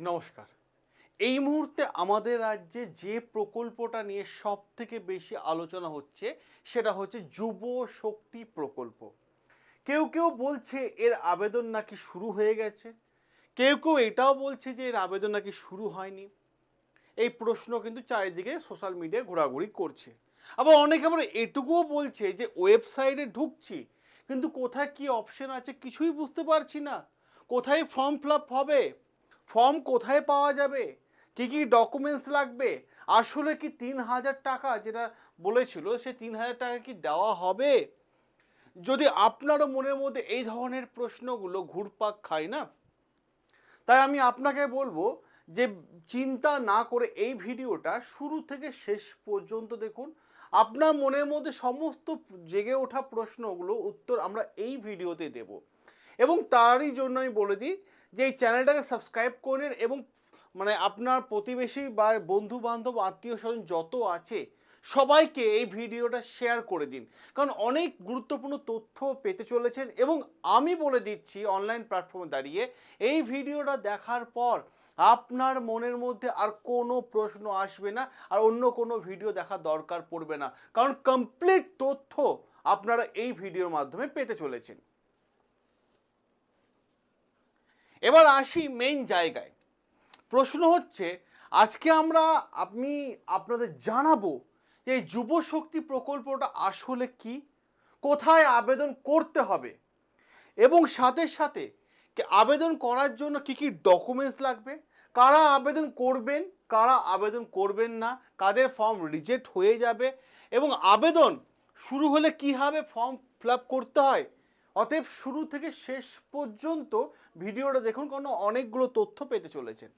নমস্কার। এই মুহূর্তে আমাদের রাজ্যে যে প্রকল্পটা নিয়ে সবথেকে বেশি আলোচনা হচ্ছে সেটা হচ্ছে যুব শক্তি প্রকল্প। কেউ কেউ বলছে এর আবেদন নাকি শুরু হয়ে গেছে, কেউ কেউ এটাও বলছে যে এর আবেদন নাকি শুরু হয়নি। এই প্রশ্ন কিন্তু চারিদিকে সোশ্যাল মিডিয়ায় ঘোরাঘুরি করছে। আবার অনেকে আবার এটুকুও বলছে যে ওয়েবসাইটে ঢুকছি কিন্তু কোথায় কি অপশন আছে কিছুই বুঝতে পারছি না, কোথায় ফর্ম ফিল আপ হবে, ফর্ম কোথায় পাওয়া যাবে, কি কি ডকুমেন্টস লাগবে, আসলে কি 3,000 টাকা যেটা বলেছিল সে 3,000 টাকা কি দেওয়া হবে। যদি আপনারও মনের মধ্যে এই ধরনের প্রশ্নগুলো ঘুরপাক খায় না, তাই আমি আপনাকে বলবো যে চিন্তা না করে এই ভিডিওটা শুরু থেকে শেষ পর্যন্ত দেখুন। আপনার মনের মধ্যে সমস্ত জেগে ওঠা প্রশ্নগুলো উত্তর আমরা এই ভিডিওতে দেব। এবং তারই জন্য আমি বলে দিই যে এই চ্যানেলটাকে সাবস্ক্রাইব করে নিন এবং আপনার প্রতিবেশী বা বন্ধু বান্ধব আত্মীয় স্বজন যত আছে সবাইকে এই ভিডিওটা শেয়ার করে দিন, কারণ অনেক গুরুত্বপূর্ণ তথ্য পেতে চলেছেন। এবং আমি বলে দিচ্ছি অনলাইন প্ল্যাটফর্মে দাঁড়িয়ে এই ভিডিওটা দেখার পর আপনার মনের মধ্যে আর কোনো প্রশ্ন আসবে না, আর অন্য কোনো ভিডিও দেখার দরকার পড়বে না, কারণ কমপ্লিট তথ্য আপনারা এই ভিডিওর মাধ্যমে পেতে চলেছেন। এবার আসি মেইন জায়গায়। প্রশ্ন হচ্ছে আজকে আমি আপনাদের জানাবো যে এই যুব শক্তি প্রকল্পটা আসলে কি, কোথায় আবেদন করতে হবে, এবং সাথে সাথে আবেদন করার জন্য কি কি ডকুমেন্টস লাগবে, কারা আবেদন করবেন কারা আবেদন করবেন না, কাদের ফর্ম রিজেক্ট হয়ে যাবে, এবং আবেদন শুরু হলে কীভাবে ফর্ম ফিল আপ করতে হয়। অতএব শুরু থেকে শেষ পর্যন্ত ভিডিওটা দেখুন, কারণ অনেকগুলো তথ্য পেতে চলেছেন।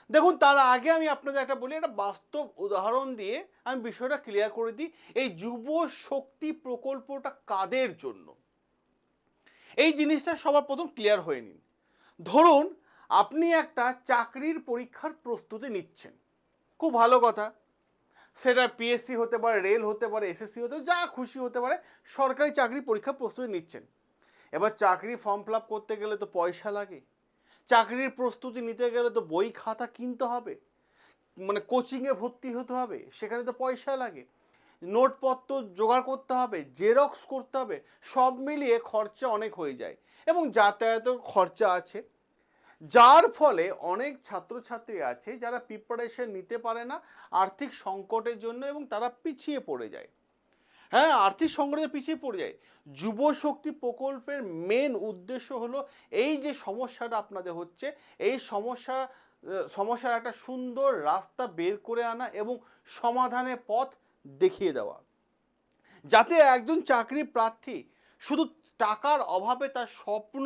দেখুন, তার আগে আমি আপনাদের একটা বলি, একটা বাস্তব উদাহরণ দিয়ে আমি বিষয়টা ক্লিয়ার করে দিই। এই যুব শক্তি প্রকল্পটা কাদের জন্য, এই জিনিসটা সবার প্রথম ক্লিয়ার হয়ে নিন। ধরুন আপনি একটা চাকরির পরীক্ষার প্রস্তুতি নিচ্ছেন, খুব ভালো কথা। সেটা পিএসসি হতে পারে, রেল হতে পারে, এসএসসি হতে পারে, যা খুশি হতে পারে, সরকারি চাকরি পরীক্ষার প্রস্তুতি নিচ্ছেন। এবার চাকরি ফর্ম ফিল আপ করতে গেলে তো পয়সা লাগে, চাকরির প্রস্তুতি নিতে গেলে তো বই খাতা কিনতে হবে, কোচিংয়ে ভর্তি হতে হবে, সেখানে তো পয়সা লাগে, নোটপত্র জোগাড় করতে হবে, জেরক্স করতে হবে, সব মিলিয়ে খরচা অনেক হয়ে যায়, এবং যাতায়াতের খরচা আছে। যার ফলে অনেক ছাত্রছাত্রী আছে যারা প্রিপারেশন নিতে পারে না আর্থিক সংকটের জন্য, এবং তারা পিছিয়ে পড়ে যায়। হ্যাঁ, আর্থিক সংকটে পিছিয়ে পড়ে যায়। যুব শক্তি প্রকল্পের মেন উদ্দেশ্য হলো এই যে সমস্যাটা আপনাদের হচ্ছে, এই সমস্যার একটা সুন্দর রাস্তা বের করে আনা এবং সমাধানের পথ দেখিয়ে দেওয়া, যাতে একজন চাকরি প্রার্থী শুধু টাকার অভাবে তার স্বপ্ন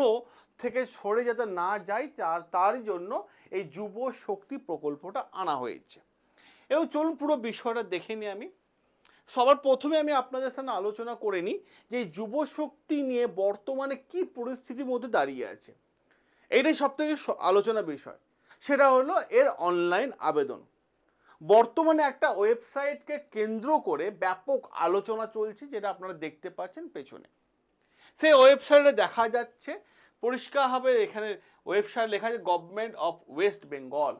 থেকে সরে যেতে না যায়, তার জন্য এই যুব শক্তি প্রকল্পটা আনা হয়েছে। এবং চলুন পুরো বিষয়টা দেখে নিই। আমি সবার প্রথমে আমি আপনাদের সামনে আলোচনা করে নিই যে এই যুব শক্তি নিয়ে বর্তমানে কি পরিস্থিতির মধ্যে দাঁড়িয়ে আছে। এটাই সব থেকে আলোচনা বিষয়। সেটা হলো এর অনলাইন আবেদন। বর্তমানে একটা ওয়েবসাইটকে কেন্দ্র করে ব্যাপক আলোচনা চলছে, যেটা আপনারা দেখতে পাচ্ছেন পেছনে। সেই ওয়েবসাইটে দেখা যাচ্ছে পরিষ্কারভাবে, এখানে ওয়েবসাইট লেখা আছে government of West Bengal.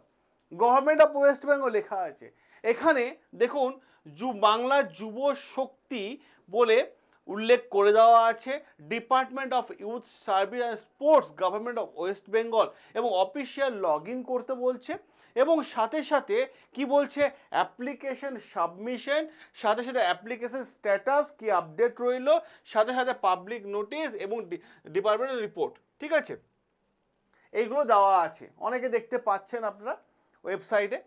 Government of West Bengal লেখা আছে। এখানে দেখুন বাংলা যুব শক্তি বলে উল্লেখ করে দেওয়া আছে। Department of youth service and sports government of West Bengal, এবং অফিসিয়াল লগ ইন করতে বলছে। এবং সাথে সাথে কি বলছে, অ্যাপ্লিকেশন সাবমিশন, সাথে সাথে অ্যাপ্লিকেশন স্ট্যাটাস কি আপডেট রইল, সাথে সাথে পাবলিক নোটিশ এবং ডিপার্টমেন্টের রিপোর্ট। ঠিক আছে, এইগুলো দেওয়া আছে, অনেকে দেখতে পাচ্ছেন আপনারা ওয়েবসাইটে।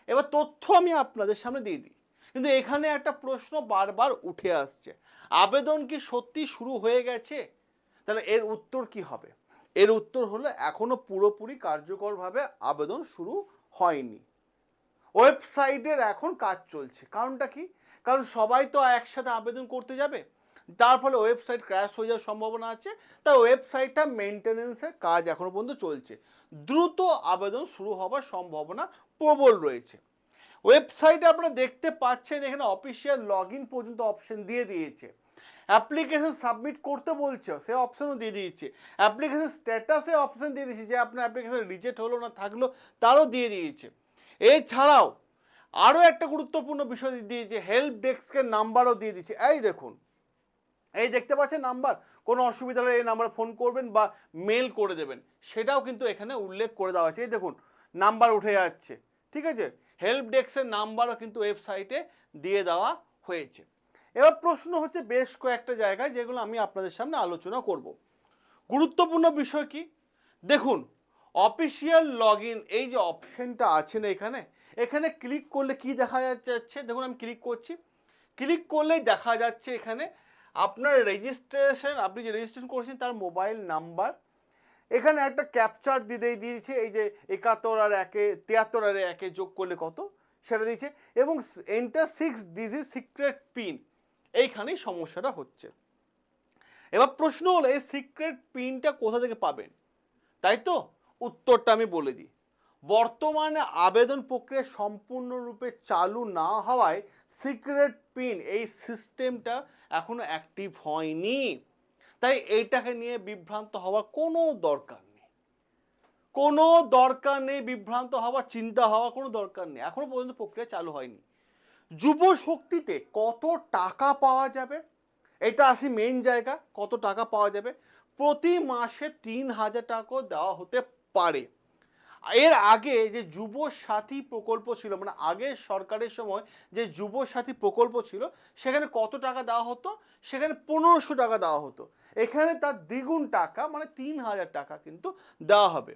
এবার তথ্য আমি আপনাদের সামনে দিয়ে দিই, কিন্তু এখানে একটা প্রশ্ন বারবার উঠে আসছে, আবেদন কি সত্যি শুরু হয়ে গেছে? তাহলে এর উত্তর কি হবে? এর উত্তর হলো এখনো পুরোপুরি কার্যকরভাবে আবেদন শুরু হয়নি। ওয়েবসাইটের এখন কাজ চলছে। কারণটা কি? কারণ সবাই তো একসাথে আবেদন করতে যাবে, তার ফলে ওয়েবসাইট ক্র্যাশ হয়ে যাওয়ার সম্ভাবনা আছে। তাই ওয়েবসাইটটা মেনটেনেন্সের কাজ এখনো পর্যন্ত চলছে। দ্রুত আবেদন শুরু হওয়ার সম্ভাবনা প্রবল রয়েছে। ওয়েবসাইটে আপনারা দেখতে পাচ্ছেন এখানে অফিসিয়াল লগ ইন পর্যন্ত অপশন দিয়ে দিয়েছে। অ্যাপ্লিকেশন সাবমিট করতে বলছে, সে অপশনও দিয়ে দিয়েছে। অ্যাপ্লিকেশন স্ট্যাটাসে অপশন দিয়ে দিয়েছে যে আপনার অ্যাপ্লিকেশন রিজেক্ট হলো না থাকলো, তারও দিয়ে দিয়েছে। এছাড়াও আরও একটা গুরুত্বপূর্ণ বিষয় দিয়েছে, হেল্প ডেস্কের নাম্বারও দিয়ে দিচ্ছে। এই দেখুন, এই দেখতে পাচ্ছেন নাম্বার, কোনো অসুবিধা হলে এই নাম্বারে ফোন করবেন বা মেল করে দেবেন, সেটাও কিন্তু এখানে উল্লেখ করে দেওয়া আছে। এই দেখুন নাম্বার উঠে যাচ্ছে, ঠিক আছে। হেল্প ডেস্কের নাম্বারও কিন্তু ওয়েবসাইটে দিয়ে দেওয়া হয়েছে। এবার প্রশ্ন হচ্ছে বেশ কয়েকটা জায়গায়, যেগুলো আমি আপনাদের সামনে আলোচনা করব। গুরুত্বপূর্ণ বিষয় কি দেখুন, অফিসিয়াল লগ ইন এই যে অপশনটা আছে না এখানে, এখানে ক্লিক করলে কি দেখা যাচ্ছে দেখুন, আমি ক্লিক করছি, ক্লিক করলেই দেখা যাচ্ছে এখানে আপনার রেজিস্ট্রেশন, আপনি যে রেজিস্ট্রেশন করেছেন তার মোবাইল নাম্বার, এখানে একটা ক্যাপচার দিয়েছে, এই যে 71 আর 1 73 আর 1 যোগ করলে কত সেটা দিয়েছে, এবং এন্টার 6 ডিজিট সিক্রেট পিন, এইখানেই সমস্যাটা হচ্ছে। এবার প্রশ্ন হলো এই সিক্রেট পিনটা কোথা থেকে পাবেন, তাই তো? উত্তরটা আমি বলে দিই। বর্তমানে আবেদন প্রক্রিয়া সম্পূর্ণরূপে চালু না হওয়ায় সিক্রেট পিন এই সিস্টেমটা এখনো অ্যাক্টিভ হয়নি, তাই এইটাকে নিয়ে বিভ্রান্ত হওয়ার কোনো দরকার নেই, কোনো দরকার নেই বিভ্রান্ত হওয়ার, চিন্তা হওয়ার কোনো দরকার নেই। এখনো পর্যন্ত প্রক্রিয়া চালু হয়নি। যুব শক্তিতে কত টাকা পাওয়া যাবে, এটা আসি মেইন জায়গা, কত টাকা পাওয়া যাবে। প্রতি মাসে 3,000 টাকা দেওয়া হতে পারে। এর আগে যে যুব সাথী প্রকল্প ছিল, মানে আগের সরকারের সময় যে যুব সাথী প্রকল্প ছিল, সেখানে কত টাকা দেওয়া হতো, সেখানে 1500 টাকা দেওয়া হতো। এখানে তার দ্বিগুণ টাকা, মানে 3,000 টাকা কিন্তু দেওয়া হবে।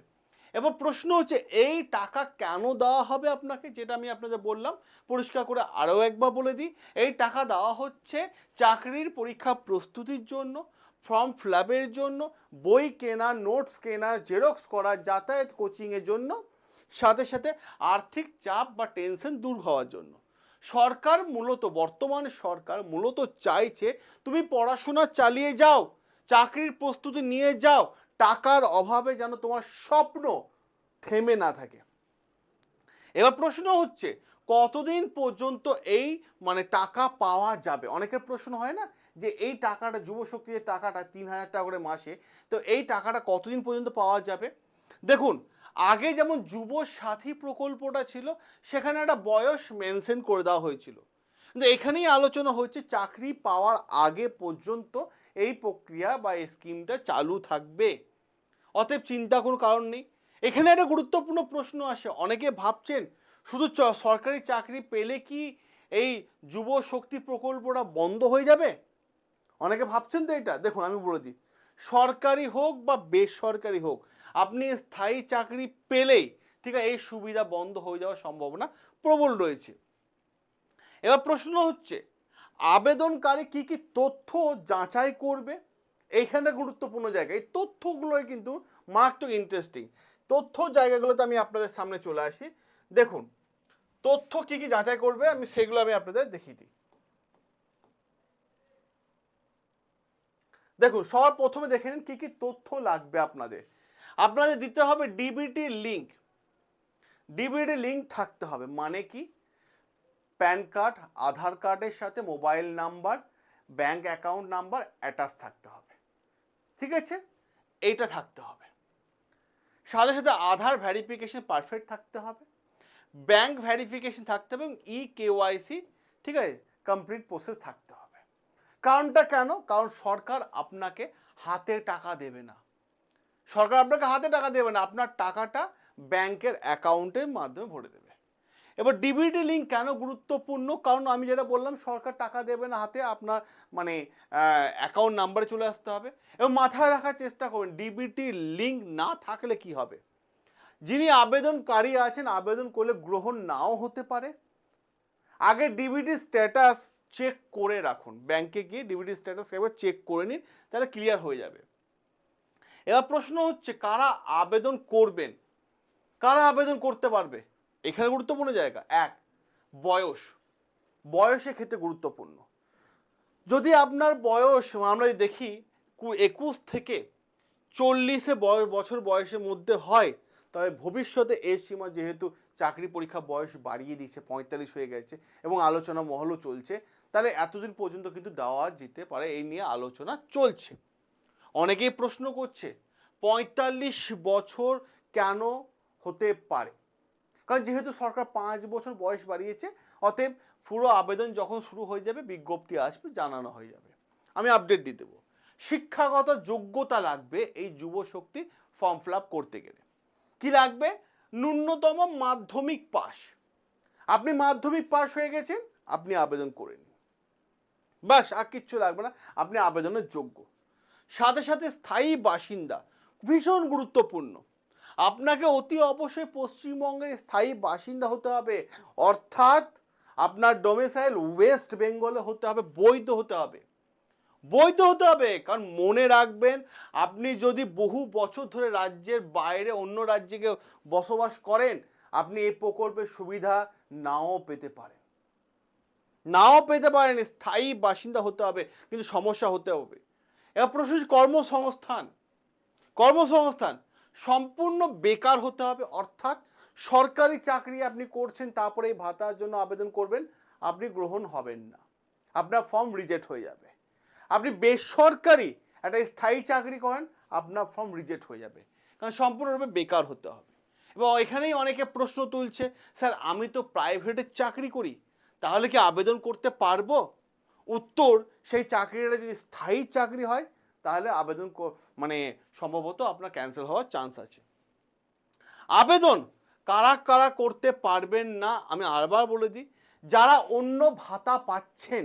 এবার প্রশ্ন হচ্ছে এই টাকা কেন দেওয়া হবে আপনাকে, যেটা আমি আপনাদের বললাম, পরিষ্কার করে আরও একবার বলে দিই। এই টাকা দেওয়া হচ্ছে চাকরির পরীক্ষা প্রস্তুতির জন্য, ফর্ম ফিল আপের জন্য, বই কেনা, নোটস কেনা, জেরক্স করা, যাতায়াত কোচিংয়ের জন্য, সাথে সাথে আর্থিক চাপ বা টেনশন দূর হওয়ার জন্য। সরকার মূলত, বর্তমানে সরকার মূলত চাইছে তুমি পড়াশোনা চালিয়ে যাও, চাকরির প্রস্তুতি নিয়ে যাও, টাকার অভাবে যেন তোমার স্বপ্ন থেমে না থাকে। এবার প্রশ্ন হচ্ছে কতদিন পর্যন্ত এই মানে টাকা পাওয়া যাবে। অনেকের প্রশ্ন হয় না যে এই টাকাটা, যুবশক্তির টাকাটা 3,000 টাকা করে মাসে, তো এই টাকাটা কতদিন পর্যন্ত পাওয়া যাবে। দেখুন, আগে যেমন যুব সাথী প্রকল্পটা ছিল, সেখানে একটা বয়স মেনশন করে দেওয়া হয়েছিল, কিন্তু এখানেই আলোচনা হচ্ছে চাকরি পাওয়ার আগে পর্যন্ত এই প্রক্রিয়া বা এই স্কিমটা চালু থাকবে। অতএব চিন্তা কোনো কারণ নেই। এখানে একটা গুরুত্বপূর্ণ প্রশ্ন আসে, অনেকে ভাবছেন শুধু সরকারি চাকরি পেলে কি এই যুব শক্তি প্রকল্পটা বন্ধ হয়ে যাবে, অনেকে ভাবছেন তো এটা। দেখুন আমি বলে দিই, সরকারি হোক বা বেসরকারি হোক, আপনি স্থায়ী চাকরি পেলেই ঠিক আছে এই সুবিধা বন্ধ হয়ে যাওয়ার সম্ভাবনা প্রবল রয়েছে। এবার প্রশ্ন হচ্ছে আবেদনকারী কি কি তথ্য যাচাই করবে, এইখানটা গুরুত্বপূর্ণ জায়গা। এই তথ্যগুলোই কিন্তু মারাত্মক ইন্টারেস্টিং। তথ্য জায়গাগুলোতে আমি আপনাদের সামনে চলে আসি। দেখুন তথ্য কি কি যাচাই করবে, আমি সেগুলো আমি আপনাদের দেখিয়ে দিই। দেখুন সবার প্রথমে দেখে নিন কি কি তথ্য লাগবে আপনাদের। আপনাদের দিতে হবে ডিবিটি লিঙ্ক, ডিবিটি লিঙ্ক থাকতে হবে, মানে কি প্যান কার্ড, আধার কার্ডের সাথে mobile number, bank account number attach থাকতে হবে, ঠিক আছে, এইটা থাকতে হবে। সাথে সাথে আধার ভেরিফিকেশন পারফেক্ট থাকতে হবে, ব্যাংক ভেরিফিকেশন থাকতে হবে, এবং কেওয়াইসি ঠিক আছে কমপ্লিট প্রসেস থাকতে হবে। কারণটা কেন, কারণ সরকার আপনাকে হাতে টাকা দেবে না, সরকার আপনাকে হাতে টাকা দেবে না, আপনার টাকাটা ব্যাংকের অ্যাকাউন্টের মাধ্যমে ভরে দেবে। এবার ডিবিটি লিঙ্ক কেন গুরুত্বপূর্ণ, কারণ আমি যেটা বললাম সরকার টাকা দেবে না হাতে, আপনার মানে অ্যাকাউন্ট নাম্বারে চলে আসতে হবে। এবং মাথায় রাখার চেষ্টা করবেন ডিবিটি লিঙ্ক না থাকলে কি হবে, যিনি আবেদনকারী আছেন আবেদন করলে গ্রহণ নাও হতে পারে। আগে ডিবিটি স্ট্যাটাস চেক করে রাখুন, ব্যাংকে গিয়ে ডিবিটি স্ট্যাটাস একবার চেক করে নিন, তাহলে ক্লিয়ার হয়ে যাবে। এবার প্রশ্ন হচ্ছে কারা আবেদন করবেন, কারা আবেদন করতে পারবে, এখানে গুরুত্বপূর্ণ জায়গা। এক, বয়স, বয়সের ক্ষেত্রে গুরুত্বপূর্ণ। যদি আপনার বয়স আমরা দেখি 21 থেকে 40 বছর বয়সের মধ্যে হয়, তবে ভবিষ্যতে এজ সীমা যেহেতু চাকরি পরীক্ষা বয়স বাড়িয়ে দিয়েছে, 45 হয়ে গেছে এবং আলোচনা মহলও চলছে, তাহলে এতদিন পর্যন্ত কিন্তু দেওয়া যেতে পারে, এই নিয়ে আলোচনা চলছে। অনেকেই প্রশ্ন করছে 45 বছর কেন হতে পারে, কারণ যেহেতু সরকার 5 বছর বয়স বাড়িয়েছে, অতএব পুরো আবেদন যখন শুরু হয়ে যাবে বিজ্ঞপ্তি আসবে, জানানো হয়ে যাবে। আমি আপডেট দিয়ে দেবো। শিক্ষাগত যোগ্যতা লাগবে এই যুব শক্তি ফর্ম ফিল আপ করতে গেলে। কি লাগবে? ন্যূনতম মাধ্যমিক পাস। আপনি মাধ্যমিক পাস হয়ে গেছেন, আপনি আবেদন করে নিন, বাস, আর কিচ্ছু লাগবে না, আপনি আবেদনের যোগ্য। সাথে সাথে স্থায়ী বাসিন্দা, ভীষণ গুরুত্বপূর্ণ। আপনাকে অতি অবশ্যই পশ্চিমবঙ্গের স্থায়ী বাসিন্দা হতে হবে, অর্থাৎ আপনার ডোমিসাইল ওয়েস্ট বেঙ্গলে হতে হবে, বৈধ হতে হবে, বৈধ হতে হবে। কারণ মনে রাখবেন, আপনি যদি বহু বছর ধরে রাজ্যের বাইরে অন্য রাজ্যে গিয়ে বসবাস করেন, আপনি এই প্রকল্পের সুবিধা নাও পেতে পারেন, নাও পেতে পারেন। স্থায়ী বাসিন্দা হতে হবে, কিন্তু সমস্যা হতে হবে। এবার প্রশ্ন, কর্মসংস্থান, কর্মসংস্থান সম্পূর্ণ বেকার হতে হবে, অর্থাৎ সরকারি চাকরি আপনি করছেন তারপরে এই ভাতার জন্য আবেদন করবেন, আপনি গ্রহণ হবেন না, আপনার ফর্ম রিজেক্ট হয়ে যাবে। আপনি বেসরকারি একটা স্থায়ী চাকরি করেন, আপনার ফর্ম রিজেক্ট হয়ে যাবে, কারণ সম্পূর্ণরূপে বেকার হতে হবে। এবং এখানেই অনেকে প্রশ্ন তুলছে, স্যার আমি তো প্রাইভেটের চাকরি করি, তাহলে কি আবেদন করতে পারবো? উত্তর, সেই চাকরিটা যদি স্থায়ী চাকরি হয় তাহলে আবেদন মানে সম্ভবত আপনার ক্যান্সেল হওয়ার চান্স আছে। আবেদন কারা কারা করতে পারবেন না আমি আরবার বলে দিই, যারা অন্য ভাতা পাচ্ছেন,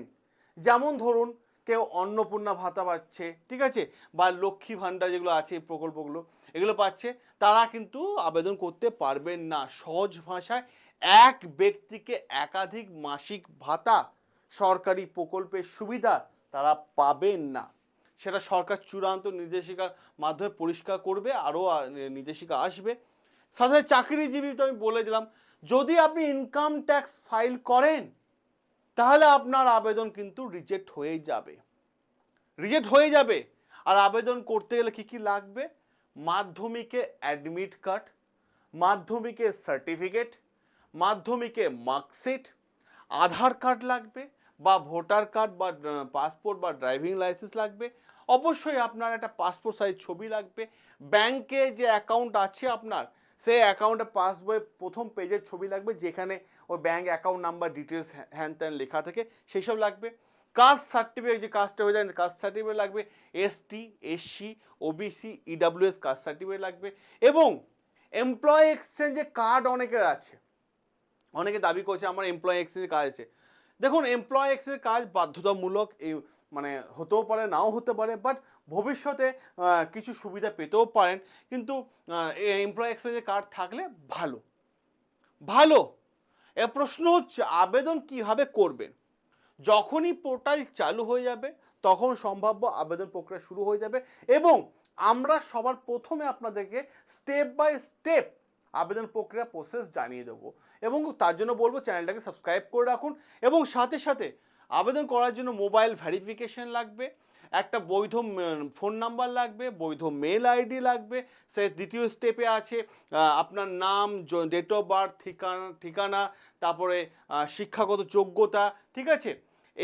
যেমন ধরুন কেউ অন্নপূর্ণা ভাতা পাচ্ছে, ঠিক আছে, বা লক্ষ্মী ভাণ্ডার যেগুলো আছে এই প্রকল্পগুলো, এগুলো পাচ্ছে, তারা কিন্তু আবেদন করতে পারবেন না। সহজ ভাষায়, এক ব্যক্তিকে একাধিক মাসিক ভাতা, সরকারি প্রকল্পের সুবিধা তারা পাবেন না। সেটা সরকার চূড়ান্ত নির্দেশিকার মাধ্যমে পরিষ্কার করবে, আরও নির্দেশিকা আসবে। সাথে চাকরিজীবী তো আমি বলে দিলাম, যদি আপনি ইনকাম ট্যাক্স ফাইল করেন তাহলে আপনার আবেদন কিন্তু রিজেক্ট হয়ে যাবে, রিজেক্ট হয়ে যাবে। আর আবেদন করতে গেলে কি কি লাগবে? মাধ্যমিকে অ্যাডমিট কার্ড, মাধ্যমিকের সার্টিফিকেট, মাধ্যমিকে মার্কশিট, আধার কার্ড লাগবে, বা ভোটার কার্ড, বা পাসপোর্ট বা ড্রাইভিং লাইসেন্স লাগবে। অবশ্যই আপনার একটা পাসপোর্ট সাইজ ছবি লাগবে। ব্যাংকে যে অ্যাকাউন্ট আছে আপনার, সেই অ্যাকাউন্টে পাসবই প্রথম পেজের ছবি লাগবে, যেখানে ওই ব্যাংক অ্যাকাউন্ট নাম্বার ডিটেলস হ্যান ত্যান লেখা থাকে, সেই সব লাগবে। কাস্ট সার্টিফিকেট, যে কাস্টটা হয়ে যায় কাস্ট সার্টিফিকেট লাগবে। ST, SC, OBC, EWS caste certificate লাগবে। এবং এমপ্লয়ি এক্সচেঞ্জে কার্ড অনেকের আছে, অনেকে দাবি করছে আমার এমপ্লয়ি এক্সচেঞ্জের কাজ আছে। দেখুন, এমপ্লয়ি এক্সচেঞ্জের কাজ বাধ্যতামূলক, এই মানে হতেও পারে নাও হতে পারে, বাট ভবিষ্যতে কিছু সুবিধা পেতেও পারেন, কিন্তু এমপ্লয়ি এক্সচেঞ্জের কার্ড থাকলে ভালো, ভালো। এর প্রশ্ন হচ্ছে আবেদন কিভাবে করবেন? যখনই পোর্টাল চালু হয়ে যাবে তখন সম্ভাব্য আবেদন প্রক্রিয়া শুরু হয়ে যাবে, এবং আমরা সবার প্রথমে আপনাদেরকে স্টেপ বাই স্টেপ আবেদন প্রক্রিয়া প্রসেস জানিয়ে দেবো, এবং তার জন্য বলবো চ্যানেলটাকে সাবস্ক্রাইব করে রাখুন। এবং সাথে সাথে আবেদন করার জন্য মোবাইল ভেরিফিকেশন লাগবে, একটা বৈধ ফোন নাম্বার লাগবে, বৈধ মেল আইডি লাগবে। সে দ্বিতীয় স্টেপে আছে আপনার নাম, ডেট অফ বার্থ, ঠিকানা, তারপরে শিক্ষাগত যোগ্যতা, ঠিক আছে,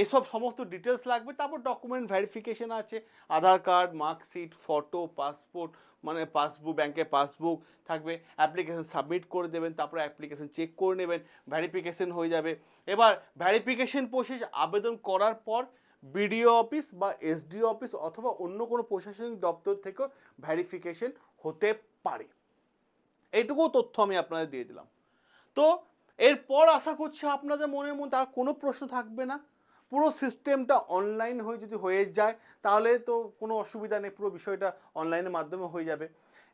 এসব সমস্ত ডিটেলস লাগবে। তারপর ডকুমেন্ট ভেরিফিকেশন আছে, আধার কার্ড, মার্কশিট, ফটো, পাসপোর্ট, মানে পাসবুক, ব্যাংকের পাসবুক থাকবে। অ্যাপ্লিকেশন সাবমিট করে দেবেন, তারপর অ্যাপ্লিকেশন চেক করে নেবেন, ভেরিফিকেশন হয়ে যাবে। এবার ভেরিফিকেশন প্রসেস আবেদন করার পর বিডিও অফিস বা এসডিও অফিস অথবা অন্য কোনো প্রশাসনিক দপ্তর থেকেও ভেরিফিকেশন হতে পারে। এইটুকু তথ্য আমি আপনাদের দিয়ে দিলাম। তো এরপর আশা করছি আপনাদের মনের মধ্যে আর কোনো প্রশ্ন থাকবে না। পুরো সিস্টেমটা অনলাইন হয়ে যদি হয়ে যায় তাহলে তো কোনো অসুবিধা নেই, পুরো বিষয়টা অনলাইনের মাধ্যমে হয়ে যাবে।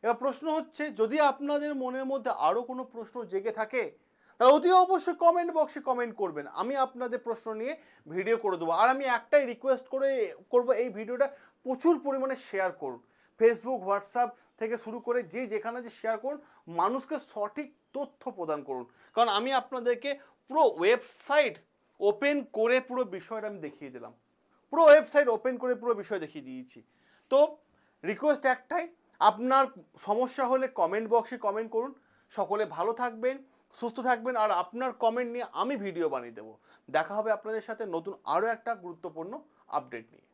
এবার প্রশ্ন হচ্ছে, যদি আপনাদের মনের মধ্যে আরও কোনো প্রশ্ন জেগে থাকে তাহলে অতি অবশ্যই কমেন্ট বক্সে কমেন্ট করবেন, আমি আপনাদের প্রশ্ন নিয়ে ভিডিও করে দেবো। আর আমি একটাই রিকোয়েস্ট করব, এই ভিডিওটা প্রচুর পরিমাণে শেয়ার করুন, ফেসবুক, হোয়াটসঅ্যাপ থেকে শুরু করে যে যেখানে যে শেয়ার করুন, মানুষকে সঠিক তথ্য প্রদান করুন। কারণ আমি আপনাদেরকে পুরো ওয়েবসাইট ওপেন করে পুরো বিষয়টা আমি দেখিয়ে দিলাম, পুরো ওয়েবসাইট ওপেন করে পুরো বিষয় দেখিয়ে দিয়েছি। তো রিকোয়েস্ট একটাই, আপনার সমস্যা হলে কমেন্ট বক্সে কমেন্ট করুন। সকলে ভালো থাকবেন, সুস্থ থাকবেন, আর আপনার কমেন্ট নিয়ে আমি ভিডিও বানিয়ে দেবো। দেখা হবে আপনাদের সাথে নতুন আরও একটা গুরুত্বপূর্ণ আপডেট নিয়ে।